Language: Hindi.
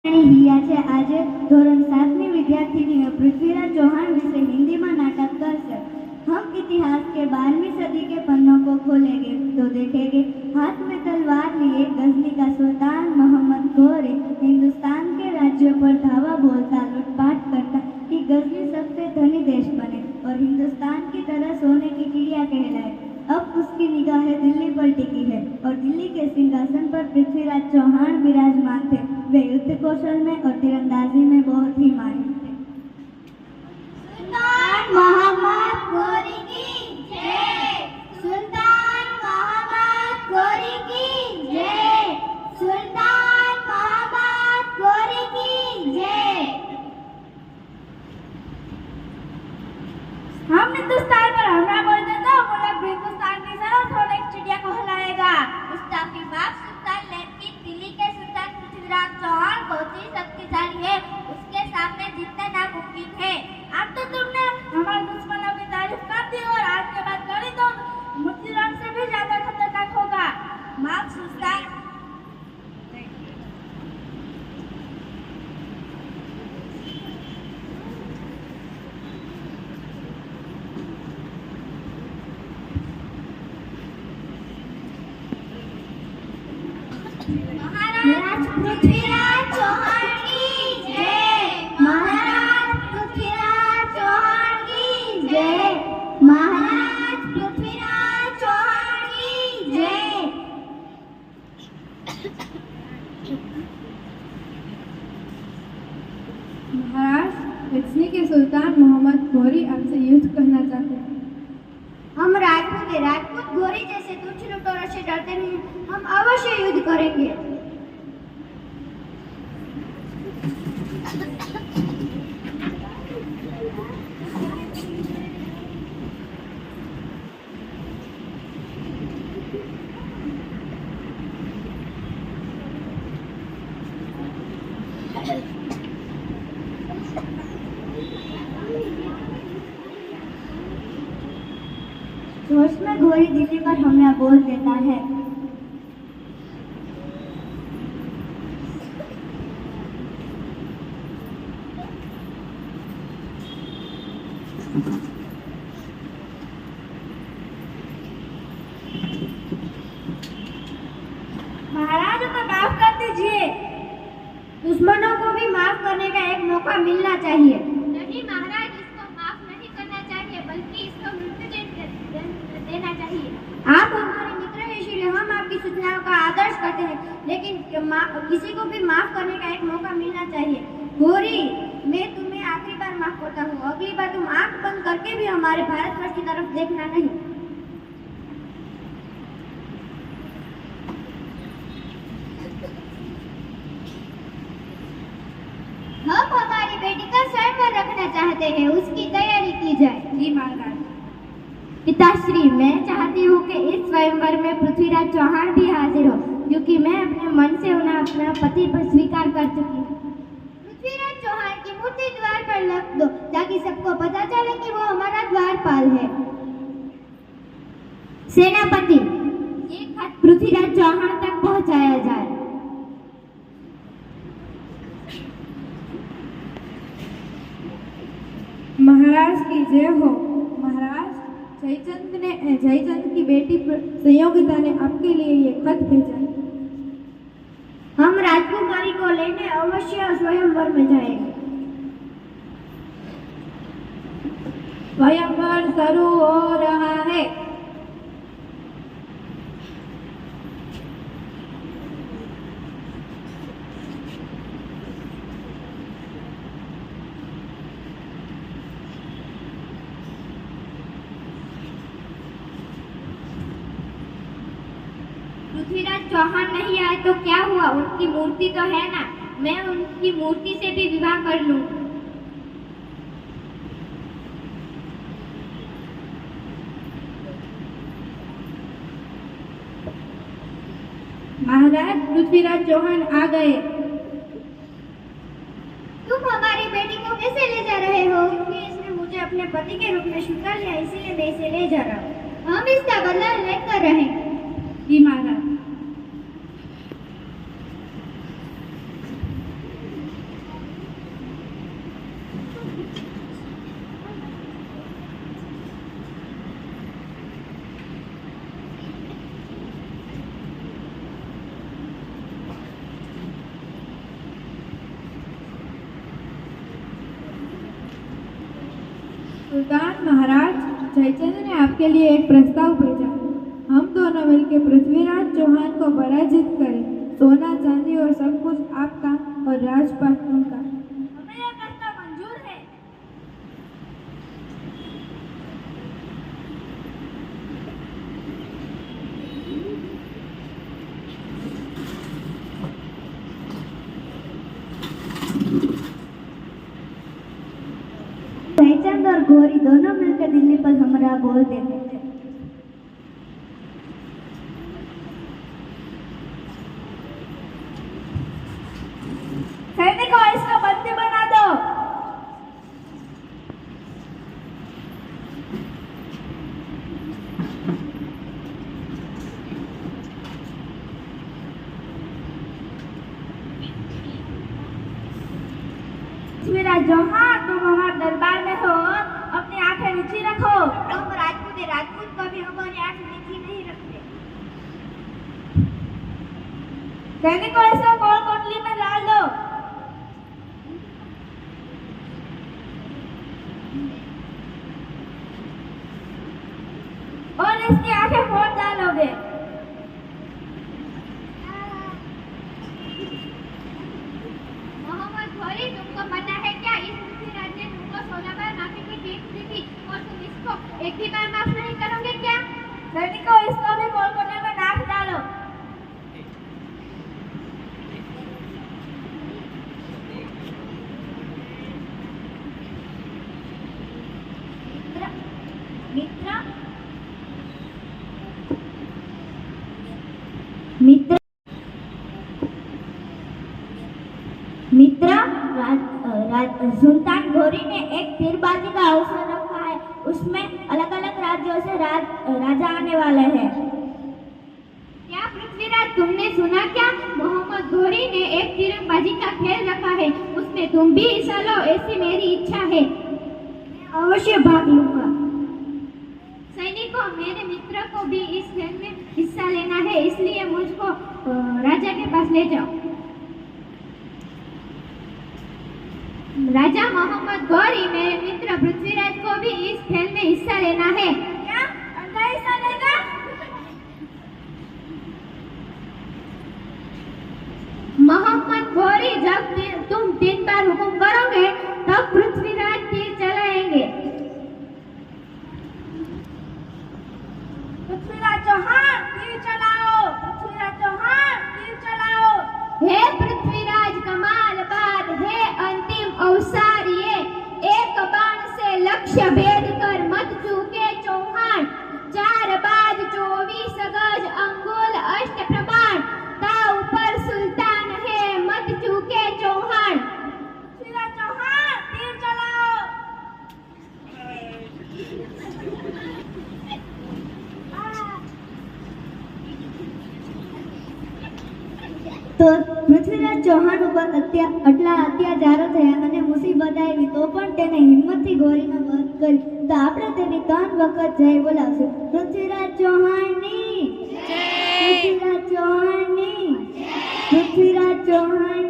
हिया છે આજે ધોરણ 7ની વિદ્યાર્થીની પૃથ્વીરાજ चौहान विषय हिंदी में नाटक करશે। हम इतिहास के 12वीं सदी के पन्नों को खोलेंगे तो देखेंगे हाथ में तलवार लिए गजनी का सुल्तान मोहम्मद घोरी हिंदुस्तान के राज्यों पर धावा बोलता लूटपाट करता कि गजनी सबसे धनी देश बने और हिंदुस्तान की तरह सोने की चिड़िया कहलाए। अब उसकी निगाहें दिल्ली पर टिकी है और दिल्ली के सिंहासन पर पृथ्वीराज चौहान विराजमान थे। वे युद्ध कौशल में और तीरंदाजी में बहुत ही माहिर थे। सुल्तान मोहम्मद घोरी की जय। सुल्तान मोहम्मद घोरी की जय। सुल्तान मोहम्मद घोरी की जय। हम हिंदुस्तान पर हमला बोल देता मुल्क हिंदुस्तान की सरहद होने की चिड़िया को हिलाएगा। मुस्ताफी बाप सुल्तान लेकिन दिल्ली के सुल्तान पृथ्वीराज चौहान बहुत ही शक्तिशाली है। उसके सामने जीतना नामुमकिन है। अब तो तुमने हमारे दुश्मनों की तारीफ कर दी और आज के बाद करी तो मुर्तिराज से भी ज्यादा खतरनाक होगा। बाप सुल्तान महाराज पृथ्वीराज चौहान की जय। महाराज पृथ्वीराज चौहान की जय। महाराज पृथ्वीराज चौहान की जय। महाराज गजनी के सुल्तान मोहम्मद घोरी आपसे युद्ध करना चाहते हैं। हम राजपूत हैं। राजपूत घोरी जैसे तुच्छ लुटेरों से डरते नहीं। हम अवश्य युद्ध करेंगे। जोश में घोरी दिल्ली पर हमला बोल देता है। महाराज हमें माफ कर दीजिए। दुश्मनों को भी माफ करने का एक मौका मिलना चाहिए। नहीं महाराज, इसको माफ नहीं करना चाहिए बल्कि इसको मृत्यु देना चाहिए। आप हमारे मित्र हैं इसलिए हम आपकी सूचनाओं का आदर्श करते हैं, लेकिन किसी को भी माफ करने का एक मौका मिलना चाहिए। घोरी, मैं तुम्हें आखिरी बार माफ करता हूँ। अगली बार तुम आंख बंद करके भी हमारे भारतवर्ष की तरफ देखना नहीं। हम हमारी बेटी का स्वयंवर रखना चाहते हैं, उसकी तैयारी की जाए। जी महाराज। पिताश्री, मैं चाहती हूँ कि इस स्वयंवर में पृथ्वीराज चौहान भी हाजिर हो, क्योंकि मैं अपने मन से उन्हें अपना पति पर स्वीकार कर चुकी हूँ। पृथ्वीराज चौहान की मूर्ति द्वार पर रख दो ताकि सबको पता चले कि वो हमारा द्वारपाल है। सेनापति, ये खत पृथ्वीराज चौहान तक पहुँचाया जाए। महाराज की जय हो। महाराज, जयचंद की बेटी संयोगिता ने आपके लिए ये खत भेजा है। हम राजकुमारी को लेने अवश्य स्वयंवर में जाएंगे। स्वयंवर शुरू हो रहा है। पृथ्वीराज चौहान नहीं आए तो क्या हुआ? उनकी मूर्ति तो है ना, मैं उनकी मूर्ति से भी विवाह कर लूं। महाराज, पृथ्वीराज चौहान आ गए। तुम हमारी बेटी को कैसे ले जा रहे हो? क्योंकि इसने मुझे अपने पति के रूप में स्वीकार लिया, इसीलिए मैं इसे ले जा रहा हूँ। हम इसका बदला लेकर रहेंगे। जी महाराज। सुल्तान महाराज, जयचंद ने आपके लिए एक प्रस्ताव भेजा है। हम दोनों मिलकर पृथ्वीराज चौहान को पराजित करें। सोना चांदी और सब कुछ आपका और राजपाट उनका। हमें यह प्रस्ताव मंजूर है। जयचंद और गौरी दोनों मिलकर दिल्ली पर हमला बोल देते थे। सैनिकों, इसको बंदी बना दो। पृथ्वीराज चौहान, तुम हमारे दरबार में हो, अपनी आंखें नीची रखो। हम राजपूत हैं, राजपूत कभी हमारी आंख नीची नहीं रखते। सैनिकों, इसको गोल कोठली में डाल दो। और इसकी आंखें फोड़ डालोगे। मोहम्मद घोरी, तुमको पता है क्या, इस पृथ्वीराज ने तुमको 16 बार माफी की भीख दी थी और तुम इसको एक भी बार माफ नहीं करोगे क्या? सैनिकों, इसको भी गोल कोठली में नाक डालो। मित्र मित्र सुल्तान घोरी ने एक तीरबाजी का अवसर रखा है। उसमें अलग अलग राज्यों से राजा आने वाले हैं। क्या पृथ्वीराज, तुमने सुना क्या? मोहम्मद घोरी ने एक तीरंदाजी का खेल रखा है, उसमें तुम भी हिस्सा लो, ऐसी मेरी इच्छा है। अवश्य भाग लूंगा। सैनिकों, मेरे मित्र को भी इस खेल में हिस्सा लेना है, इसलिए मुझको राजा के पास ले जाओ। राजा मोहम्मद घोरी, मेरे मित्र पृथ्वीराज को भी इस खेल में हिस्सा लेना है। क्या अंधा हिस्सा लेगा? मोहम्मद घोरी, जब तुम 3 बार हुक्म करोगे तब पृथ्वीराज तीर चलाएंगे। पृथ्वीराज चौहान, तीर चलाओ। पृथ्वीराज चौहान, तीर चलाओ। हे पृथ्वीराज कमाल बाद, हे अंतिम अवसर, ये एक बाण से लक्ष्य भेद कर मत चूके चौहान। 4 बाद 24 गज अंगुल अष्ट प्रमाण, ताव पर सुल्तान है मत चूके चौहान। पृथ्वीराज चौहान, तीर चलाओ। તો પૃથ્વીરાજ ચૌહાણ ઉપર આટલા અત્યાચારો થયા અને મુસીબત આવી તો પણ તેને હિંમતથી ગોરીનો વધ કર્યો. તો આપણે તેની 3 વખત જય બોલાવશું. પૃથ્વીરાજ ચૌહાણની જય. પૃથ્વીરાજ ચૌહાણની જય. પૃથ્વીરાજ ચૌહાણ